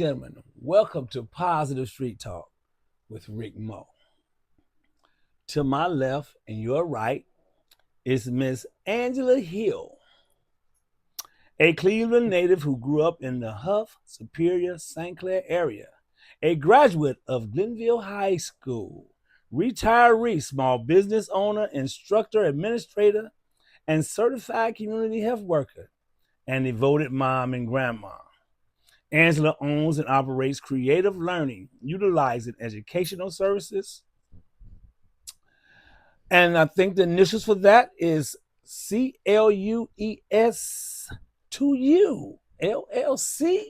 gentlemen, welcome to Positive Street Talk with Rick Moe. To my left and your right is Miss Angela Hill, a Cleveland native who grew up in the Huff, Superior, St. Clair area, a graduate of Glenville High School, retiree, small business owner, instructor, administrator, and certified community health worker, and devoted mom and grandma. Angela owns and operates Creative Learning, utilizing educational services. And I think the initials for that is CLUES to you, LLC.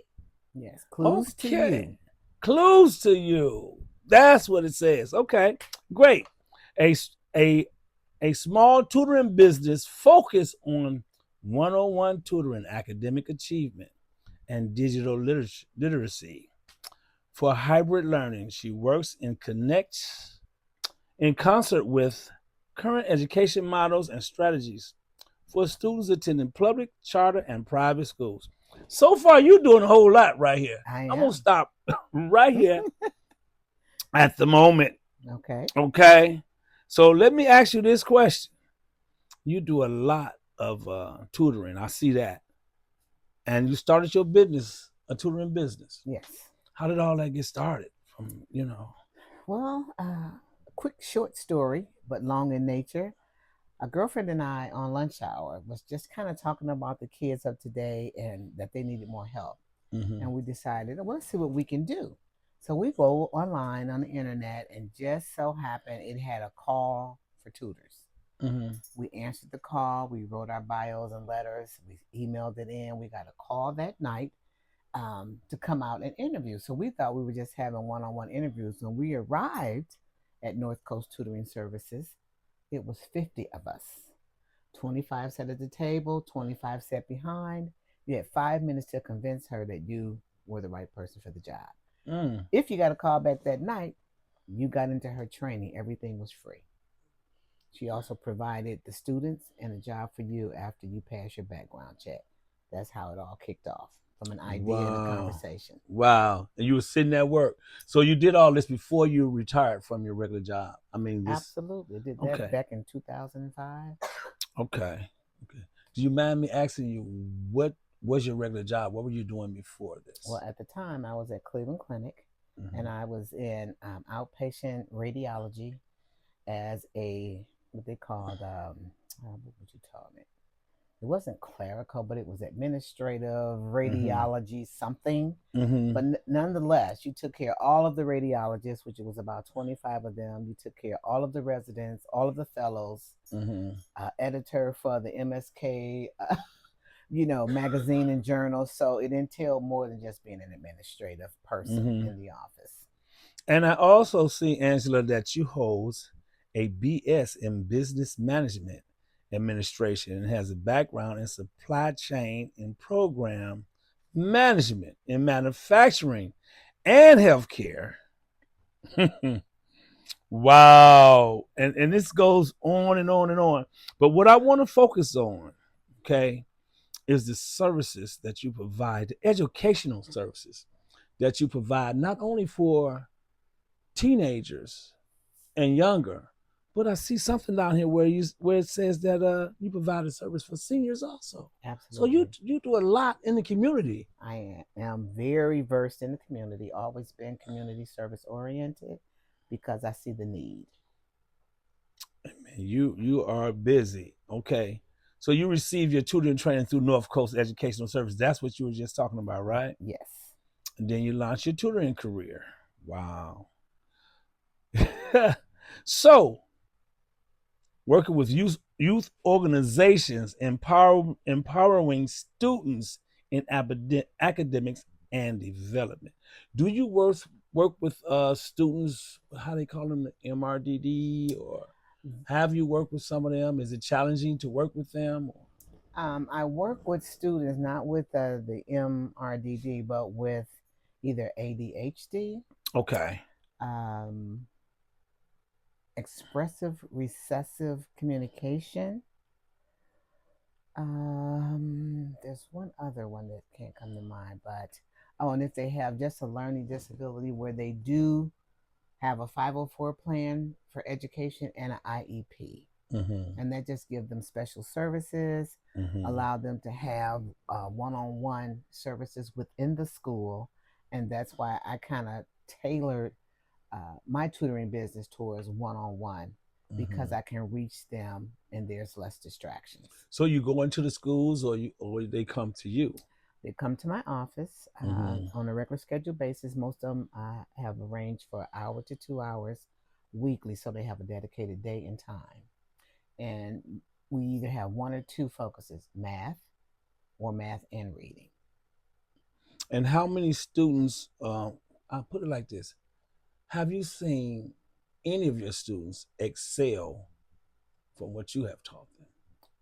Yes, clues to you. Clues to you. That's what it says. Okay, great. A, a, a small tutoring business focused on one-on-one tutoring, academic achievement, and digital literacy. For hybrid learning, she works and connects in concert with current education models and strategies for students attending public, charter, and private schools. So far, you're doing a whole lot right here. I I'm going to am. stop right here at the moment. Okay. Okay. So let me ask you this question. You do a lot of tutoring. I see that. And you started your business, a tutoring business. Yes. How did all that get started? From. Well, quick short story, but long in nature. A girlfriend and I on lunch hour was just kind of talking about the kids of today and that they needed more help. Mm-hmm. And we decided, well, let's see what we can do. So we go online on the internet, and just so happened it had a call for tutors. Mm-hmm. We answered the call. We wrote our bios and letters. We emailed it in. We got a call that night to come out and interview. So we thought we were just having one-on-one interviews. When we arrived at North Coast Tutoring Services, it was 50 of us. 25 sat at the table, 25 sat behind. You had 5 minutes to convince her that you were the right person for the job. If you got a call back that night, you got into her training. Everything was free. She also provided the students and a job for you after you pass your background check. That's how it all kicked off, from an idea and a conversation. Wow. And you were sitting at work. So you did all this before you retired from your regular job. I mean, Absolutely. Did that back in 2005. Okay. Do you mind me asking you, what was your regular job? What were you doing before this? Well, at the time, I was at Cleveland Clinic, and I was in outpatient radiology as what they called, what would you call it? It wasn't clerical, but it was administrative radiology something. But nonetheless, you took care of all of the radiologists, which was about 25 of them. You took care of all of the residents, all of the fellows, editor for the MSK, magazine and journal. So it entailed more than just being an administrative person in the office. And I also see, Angela, that you hold a BS in business management administration and has a background in supply chain and program management in manufacturing and healthcare. Wow. And this goes on and on and on. But what I want to focus on, okay, is the services that you provide, the educational services that you provide, not only for teenagers and younger, but I see something down here where it says that you provide a service for seniors also. Absolutely. So you do a lot in the community. I am very versed in the community, always been community service oriented because I see the need. You are busy. Okay. So you receive your tutoring training through North Coast Educational Service. That's what you were just talking about, right? Yes. And then you launched your tutoring career. Wow. So, working with youth organizations, empowering students in academics and development. Do you work with students? How they call them, the MRDD, or have you worked with some of them? Is it challenging to work with them? I work with students, not with the MRDD, but with either ADHD. Okay. Expressive recessive communication. There's one other one that can't come to mind, but Oh, and if they have just a learning disability where they do have a 504 plan for education and an IEP. Mm-hmm. And that just gives them special services, Mm-hmm. allow them to have one-on-one services within the school. And that's why I kind of tailored my tutoring business towards one-on-one, because Mm-hmm. I can reach them and there's less distractions. So you go into the schools, or they come to you? They come to my office Mm-hmm. on a regular schedule basis. Most of them I have arranged for an hour to 2 hours weekly, so they have a dedicated day and time. And we either have one or two focuses: math or math and reading. And how many students? I'll put it like this: have you seen any of your students excel from what you have taught them?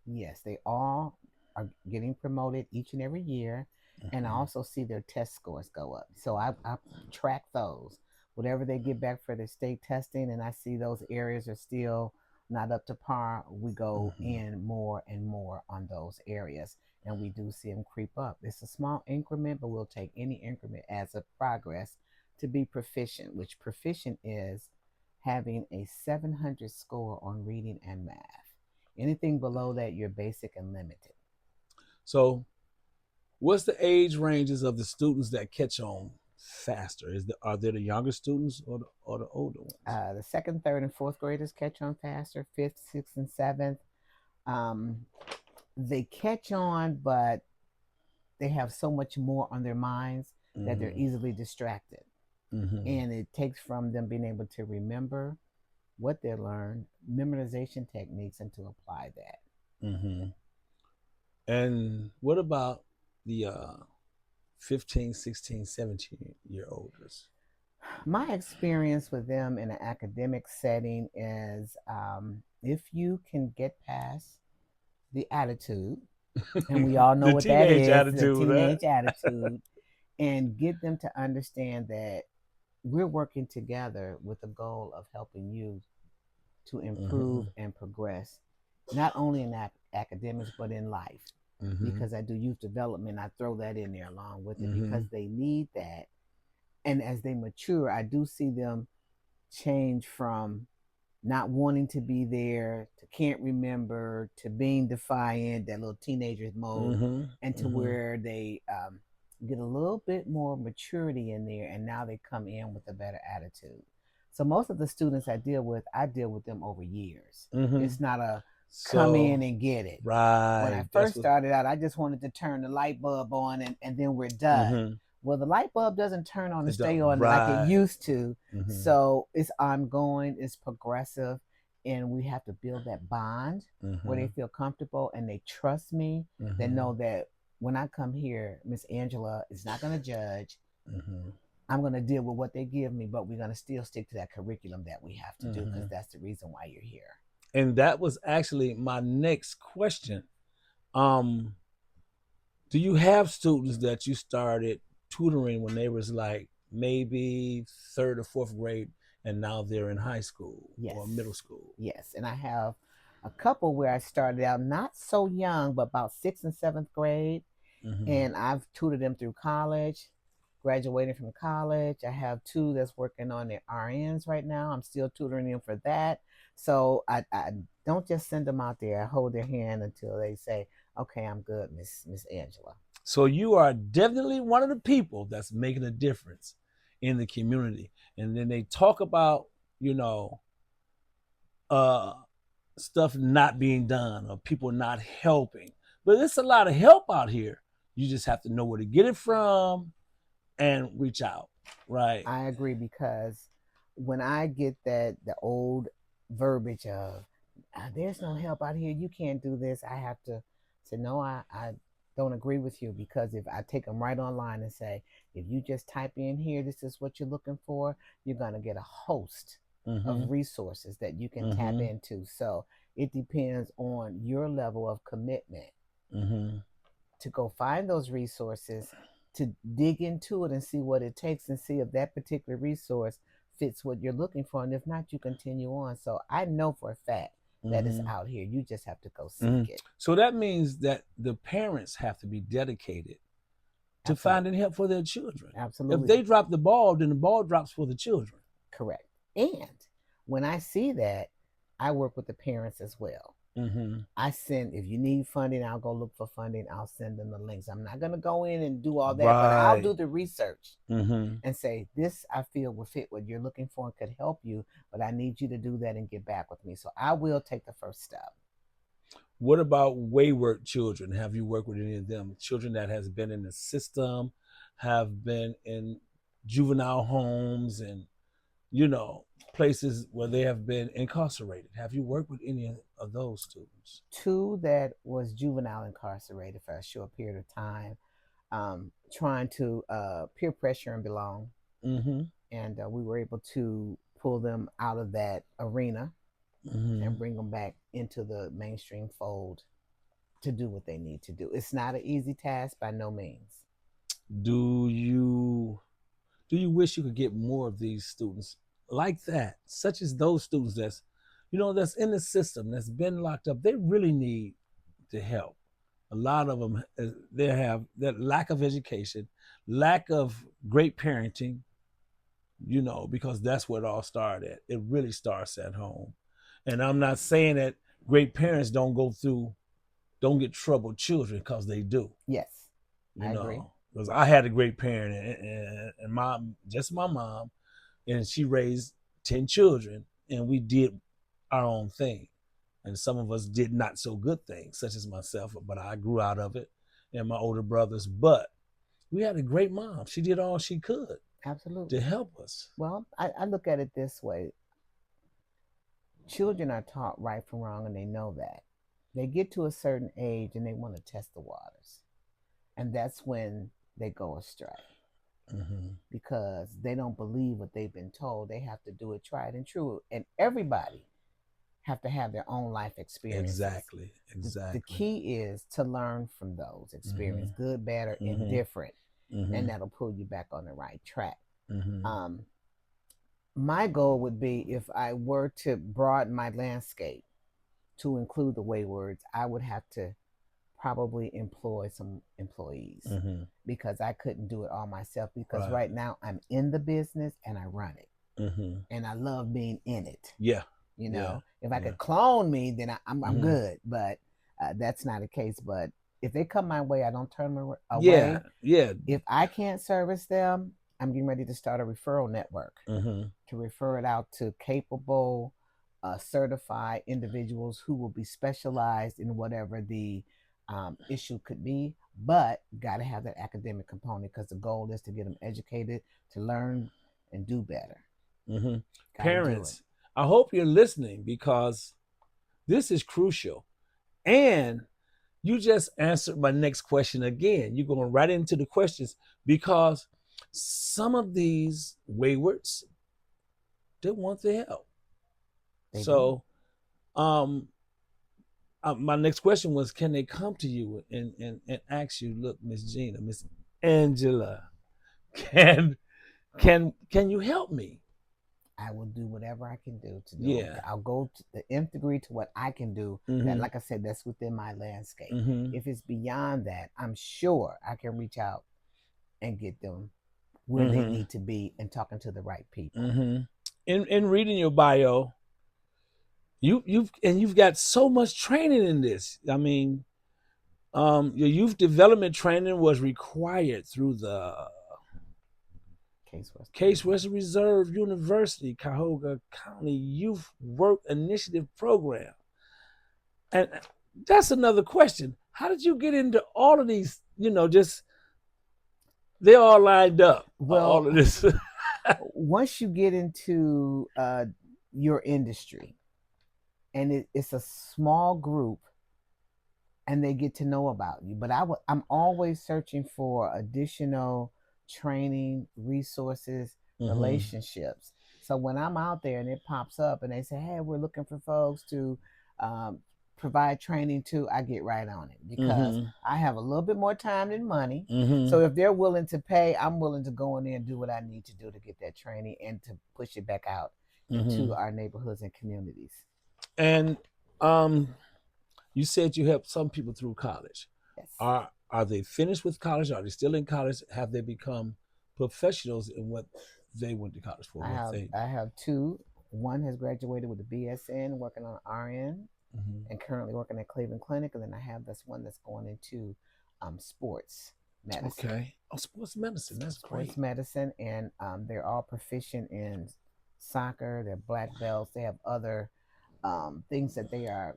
Yes, they all are getting promoted each and every year. And I Mm-hmm. also see their test scores go up. So I track those. Whatever they get back for their state testing, and I see those areas are still not up to par, we go Mm-hmm. in more and more on those areas. And we do see them creep up. It's a small increment, but we'll take any increment as a progress to be proficient, which proficient is having a 700 score on reading and math. Anything below that, you're basic and limited. So, what's the age ranges of the students that catch on faster? Are they the younger students or the older ones? The second, third, and fourth graders catch on faster. Fifth, sixth, and seventh, um, they catch on, but they have so much more on their minds that they're Mm-hmm. easily distracted. Mm-hmm. And it takes from them being able to remember what they learned, memorization techniques, and to apply that. Mm-hmm. And what about the 15, 16, 17-year olders? My experience with them in an academic setting is if you can get past the attitude, and we all know The what that teenage is, the attitude, huh? teenage attitude, and get them to understand that we're working together with the goal of helping you to Mm-hmm. improve and progress, not only in academics, but in life. Mm-hmm. Because I do youth development, I throw that in there along with it Mm-hmm. because they need that. And as they mature, I do see them change from not wanting to be there to can't remember to being defiant, that little teenagers mode, Mm-hmm. and to Mm-hmm. where they get a little bit more maturity in there, and now they come in with a better attitude. So most of the students I deal with them over years. Mm-hmm. It's not a come in So, and get it. When I right, that's first what. started out, I just wanted to turn the light bulb on, and then we're done. Mm-hmm. Well, the light bulb doesn't turn on and It stay don't, on like it right. used to. Mm-hmm. So it's ongoing, it's progressive, and we have to build that bond where Mm-hmm. they feel comfortable and they trust me. They Mm-hmm. know that when I come here, Miss Angela is not going to judge. Mm-hmm. I'm going to deal with what they give me, but we're going to still stick to that curriculum that we have to do Mm-hmm. because that's the reason why you're here. And that was actually my next question. Um, do you have students that you started tutoring when they was like maybe third or fourth grade, and now they're in high school Yes. or middle school? Yes. And I have a couple where I started out not so young, but about sixth and seventh grade. Mm-hmm. And I've tutored them through college, graduating from college. I have two that's working on their RNs right now. I'm still tutoring them for that. So I don't just send them out there. I hold their hand until they say, "Okay, I'm good, Miss Angela." So you are definitely one of the people that's making a difference in the community. And then they talk about, you know, uh, stuff not being done or people not helping. But there's a lot of help out here. You just have to know where to get it from and reach out, right? I agree, because when I get the old verbiage of there's no help out here, you can't do this, I have to say no. I don't agree with you, because if I take them right online and say, if you just type in here, this is what you're looking for, you're gonna get a host Mm-hmm. of resources that you can tap Mm-hmm. into. So it depends on your level of commitment Mm-hmm. to go find those resources, to dig into it and see what it takes and see if that particular resource fits what you're looking for. And if not, you continue on. So I know for a fact that it's Mm-hmm. out here. You just have to go Mm-hmm. seek it. So that means that the parents have to be dedicated to Absolutely. finding help for their children. Absolutely. If they drop the ball, then the ball drops for the children. Correct. And when I see that, I work with the parents as well. Mm-hmm. I send, if you need funding, I'll go look for funding. I'll send them the links. I'm not going to go in and do all that, but I'll Right. do the research Mm-hmm. and say, this I feel will fit what you're looking for and could help you, but I need you to do that and get back with me. So I will take the first step. What about wayward children? Have you worked with any of them? Children that has been in the system, have been in juvenile homes and, you know, places where they have been incarcerated. Have you worked with any of those students? 2 that was juvenile incarcerated for a short period of time, trying to peer pressure and belong. Mm-hmm. And we were able to pull them out of that arena and bring them back into the mainstream fold to do what they need to do. It's not an easy task by no means. Do you wish you could get more of these students like that, such as those students that's, you know, that's in the system, that's been locked up? They really need the help. A lot of them, they have that lack of education, lack of great parenting, you know, because that's where it all started at. It really starts at home. And I'm not saying that great parents don't get troubled children, because they do. Yes, You I know, agree. because I had a great parent, and my mom, and she raised 10 children, and we did our own thing. And some of us did not so good things, such as myself, but I grew out of it, and my older brothers. But we had a great mom. She did all she could Absolutely. to help us. Well, I look at it this way. Children are taught right from wrong, and they know that. They get to a certain age and they want to test the waters. And that's when they go astray. Mm-hmm. Because they don't believe what they've been told. They have to do it tried and true. And everybody have to have their own life experiences. Exactly. The key is to learn from those experiences, Mm-hmm. good, bad, or Mm-hmm. indifferent, Mm-hmm. and that'll pull you back on the right track. Mm-hmm. My goal would be, if I were to broaden my landscape to include the waywards, I would have to probably employ some employees, Mm-hmm. because I couldn't do it all myself, because Right. now I'm in the business and I run it. Mm-hmm. And I love being in it. Yeah. You know, Yeah. if I could clone me, then I'm Mhm. good. But that's not the case. But if they come my way, I don't turn them away. Yeah. Yeah. If I can't service them, I'm getting ready to start a referral network Mm-hmm. to refer it out to capable, certified individuals who will be specialized in whatever the issue could be, but got to have that academic component, because the goal is to get them educated, to learn and do better. Mm-hmm. Gotta do Parents, I hope you're listening, because this is crucial. And you just answered my next question again. You're going right into the questions, because some of these waywards, they want the help. They So, my next question was, can they come to you and ask you, look, Miss Gina, Miss Angela, can you help me? I will do whatever I can do to do Yeah. it. I'll go to the nth degree to what I can do. That, Mhm. like I said, that's within my landscape. Mhm. If it's beyond that, I'm sure I can reach out and get them where they Mhm. need to be, and talking to the right people. Mm-hmm. In reading your bio, you've got so much training in this. I mean, your youth development training was required through the Case Western Reserve University, Cuyahoga County Youth Work Initiative Program. And that's another question. How did you get into all of these, you know, just, they're all lined up, Well, all of this? once you get into your industry, and it's a small group, and they get to know about you, but I'm always searching for additional training, resources, Mhm. relationships. So when I'm out there and it pops up and they say, hey, we're looking for folks to provide training to, I get right on it, because Mhm. I have a little bit more time than money. Mhm. So if they're willing to pay, I'm willing to go in there and do what I need to do to get that training and to push it back out into our neighborhoods and communities. And you said you helped some people through college. Yes. Are they finished with college? Are they still in college? Have they become professionals in what they went to college for? What they I have two. One has graduated with a BSN, working on RN, hmm and currently working at Cleveland Clinic. And then I have this one that's going into sports medicine. Okay. Oh, sports medicine. That's Sports great. medicine, and they're all proficient in soccer. They're black belts. They have other things that they are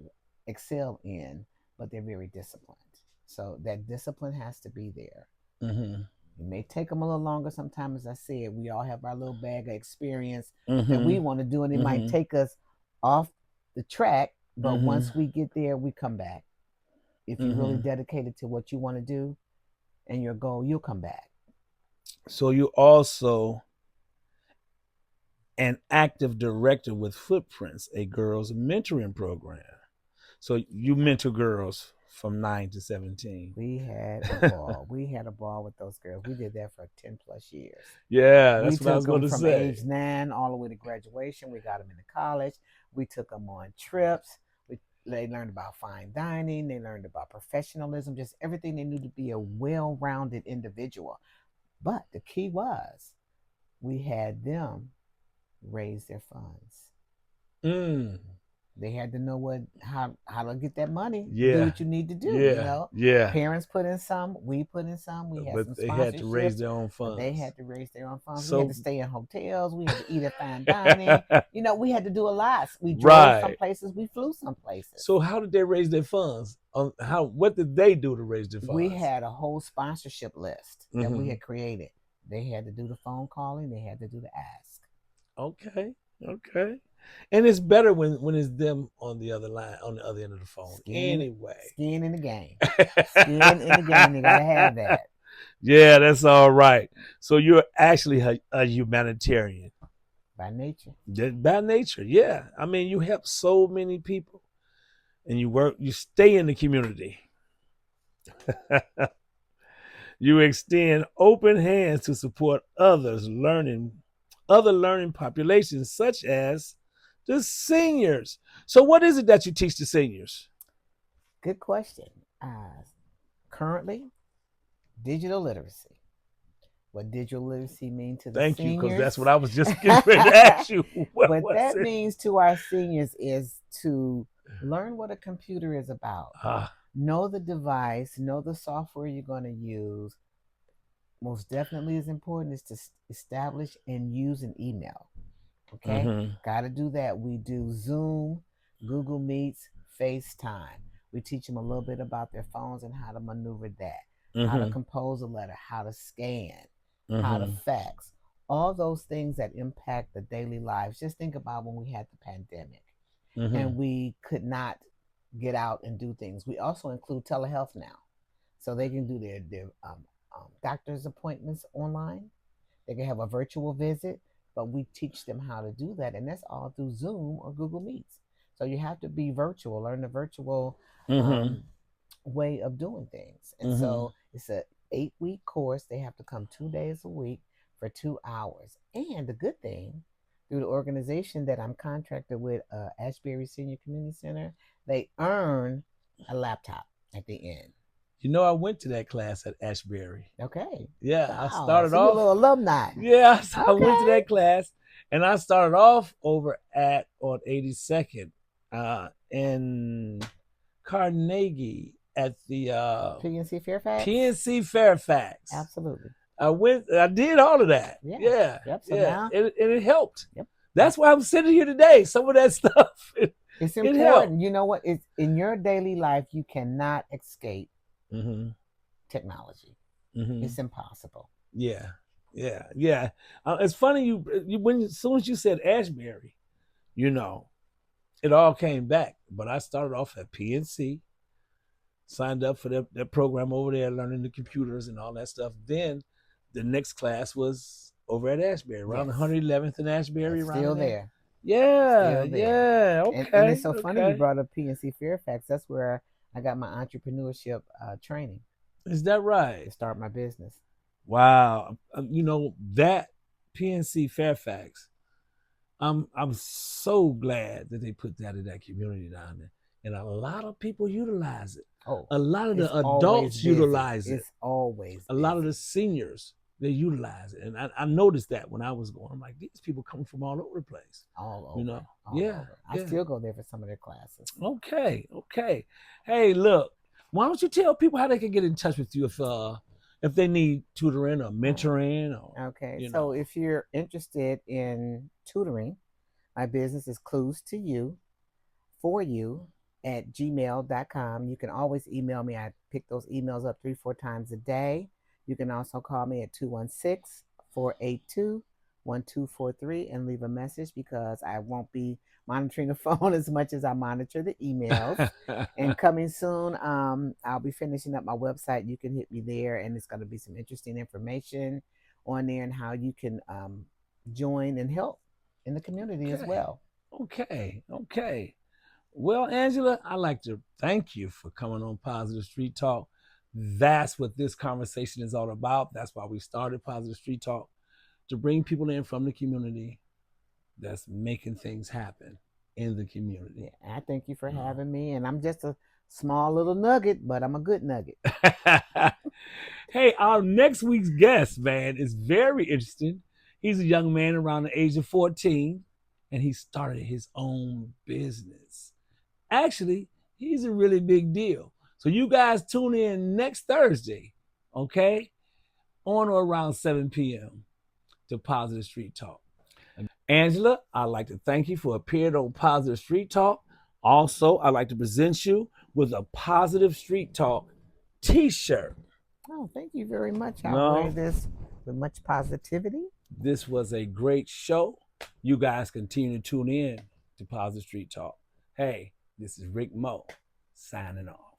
excel in, but they're very disciplined. So that discipline has to be there. Mm-hmm. It may take them a little longer sometimes. As I said, we all have our little bag of experience Mm-hmm. that we want to do, and it might Mm-hmm. take us off the track. But Mm-hmm. once we get there, we come back. If you're really Mm-hmm. dedicated to what you want to do and your goal, you'll come back. So you also an active director with Footprints, a girls mentoring program. So you mentor girls from 9 to 17. We had a ball. We had a ball with those girls. We did that for 10 plus years. Yeah, We that's what I was took going them to from say. age 9 all the way to graduation. We got them into college. We took them on trips. They learned about fine dining. They learned about professionalism, just everything they knew to be a well-rounded individual. But the key was we had them raise their funds. Mm. They had to know how to get that money, Yeah. do what you need to do. Yeah. You know, Yeah. Parents put in some, we put in some. We had some But they had to raise sponsorships. their own But funds. they had to raise their own funds. We So had to stay in hotels. We had to eat at fine dining. You know, we had to do a lot. We drove some right. places. We flew some places. So how did they raise their funds? What did they do to raise their funds? We had a whole sponsorship list that we Mhm. had created. They had to do the phone calling. They had to do the ask. Okay. Okay. And it's better when it's them on the other line, on the other end of the phone. Anyway. Skin in the game. Skin in the game. You gotta have that. Yeah, that's all right. So you're actually a humanitarian. By nature. By nature, yeah. I mean, you help so many people, and you stay in the community. You extend open hands to support other learning populations, such as the seniors. So, what is it that you teach the seniors? Good question. Currently, digital literacy. What digital literacy means to the Thank seniors? you, because that's what I was just getting ready to ask you. What that means to our seniors is to learn what a computer is about. Know the device, know the software you're going to use. Most definitely is important is to establish and use an email. Okay? Mhm. Got to do that. We do Zoom, Google Meets, FaceTime. We teach them a little bit about their phones and how to maneuver that, how to compose a letter, how to scan, how to fax. All those things that impact the daily lives. Just think about when we had the pandemic and we could not get out and do things. We also include telehealth now. So they can do their doctor's appointments online. They can have a virtual visit, but we teach them how to do that. And that's all through Zoom or Google Meets. So you have to be virtual, learn the virtual way of doing things. And so it's an 8-week course. They have to come 2 days a week for 2 hours. And the good thing, through the organization that I'm contracted with, Ashbury Senior Community Center, they earn a laptop at the end. You know, I went to that class at Ashbury. Okay. Yeah, Wow. I started So off. you're a little alumni. Yeah, I went to that class, and I started off over on 82nd in Carnegie at the PNC Fairfax. PNC Fairfax. Absolutely. I did all of that. Yeah. Yeah. Yep. So yeah. now It helped. Yep. That's why I'm sitting here today. Some of that stuff. It's important. You know what? It's in your daily life. You cannot escape technology. It's impossible. Yeah. It's funny as soon as you said Ashbury, you know, it all came back. But I started off at PNC, signed up for that program over there, learning the computers and all that stuff. Then the next class was over at Ashbury, around 111th and Ashbury. Still there. Yeah, Still there. Yeah. Okay. And it's so funny you brought up PNC Fairfax. That's where I got my entrepreneurship training. Is that right? To start my business. Wow. You know, that PNC Fairfax, I'm so glad that they put that in that community down there. and a lot of people utilize it. Oh, A lot of the it's always adults busy. utilize it. It's always A lot of the busy. seniors, they utilize it. And I noticed that when I was going. I'm like, these people come from all over the place. all over. You know? all Yeah, over. I yeah. still go there for some of their classes. Okay. Hey, look, why don't you tell people how they can get in touch with you if they need tutoring or mentoring or Okay, you so know. if you're interested in tutoring, my business is clues to you for you at gmail.com. You can always email me. I pick those emails up 3-4 times a day. You can also call me at 216-482-1243 and leave a message, because I won't be monitoring the phone as much as I monitor the emails. And coming soon, I'll be finishing up my website. You can hit me there, and it's going to be some interesting information on there and how you can join and help in the community as well. Okay. Well, Angela, I'd like to thank you for coming on Positive Street Talk. That's what this conversation is all about. That's why we started Positive Street Talk, to bring people in from the community that's making things happen in the community. Yeah, I thank you for having me. And I'm just a small little nugget, but I'm a good nugget. Hey, our next week's guest, man, is very interesting. He's a young man around the age of 14, and he started his own business. Actually, he's a really big deal. So you guys tune in next Thursday, okay, on or around 7 p.m. to Positive Street Talk. Angela, I'd like to thank you for appearing on Positive Street Talk. Also, I'd like to present you with a Positive Street Talk t-shirt. Oh, thank you very much. I'll wear this with much positivity. This was a great show. You guys continue to tune in to Positive Street Talk. Hey, this is Rick Moe signing off.